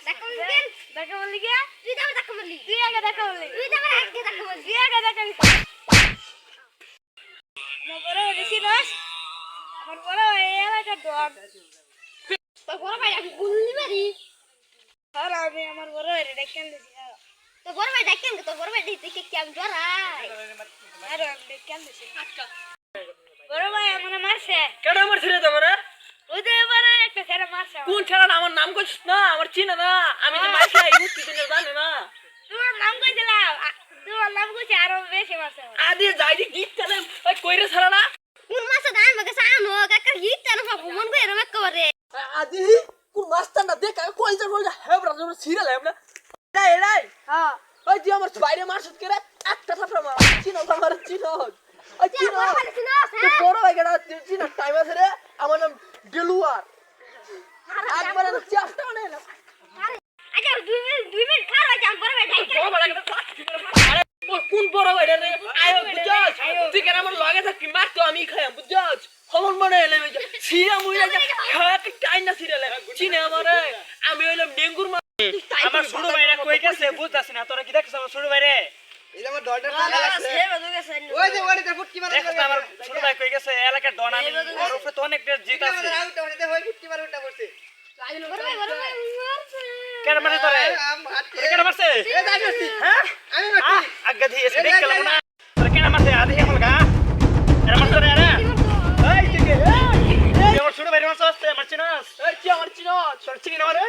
দেখা বললি দেখা বললি কি তুই তো দেখা বললি তুই আগে দেখা বললি তুই তো আগে দেখা বললি তুই আগে দেখা বললি আমার বড় বেশি নাস আমার বড় এই এলাকা ডন তো বড় ভাই আমি গুলি মারি আর আমি আমার বড় ভাই দেখেন দিছি তো বড় ভাই দেখেন তো বড় ভাই দেখে কি আমি ডরাই আরে আমি দেখেন দিছি বড় ভাই আমারে মারছে কেডা মারছিস রে তোরে ওদে এবারে একটা ছেলে মারছে কোন ছেড়া আমার নাম কইছিস না আমার চিনা না আমি তো মারছি ইউজ কি দিনে জানে না তোমার নাম কইছিলাম তোমার নাম কইছে আরো বেশি মারছে আদি যাই দি গীত চলে ওই কইরে ছাড়া না কোন মাসে ধান মগে সানো কাকা গীত না বাবু মন কইরা মেক করে আদি কোন মাস্টার না দেখ কই যা হে ব্রাজ সিরিয়াল হে না এলাই এলাই হ্যাঁ ওই তুই আমার বাইরে মারছিস কে রে একটা থাপড়া মার চিনো আমার চিনো ওই চিনো তুই বড় ভাই গেডা চিনো টাইম আছে রে আমার নাম ডেলুয়ার একবার না চাপটা না আচ্ছা 2 মিনিট খাওয়া যাম বড় ভাই বড় ভাই গেডা আরে কোন বড় ভাই রে আয়ো বুঝছস তুই কেন আমার লগে থাকি মার তো আমি খাইম বুঝছস খবর মনে এলে সিরা মুইরা খাওয়া টাইম না সিরিয়াল চিনে আমারে আমি হইলাম ডেঙ্গুর আমার ছোট ভাইরা কই গেছে বুঝতাছ না তোরা কি দেখছ আমার ছোট ভাইরে এই যে আমার ডরটা লাগা লাগছে ওই যে ওইটা ফুটকি মারা দেখছ আমার ছোট ভাই কই গেছে এলাকার ডন আমি ওর উপরে তো অনেক জিত আছে আউট ওইটা হই ফুটকি মারা উল্টা করছে বড় ভাই মারছে কেন মারছে তোরে তোরে কেন মারছে এই যাই করছি হ্যাঁ আমি মারছি আজ্ঞা দিয়ে এসে দেখ গেলাম না তোরে কেন মারছে আধে আমল গা এরা মারছে রে আরে এই ঠিক এই আমার ছোট ভাইরে মারছে আসছে মারছিনাস এই কি আমার চিনো তোর চিনি না রে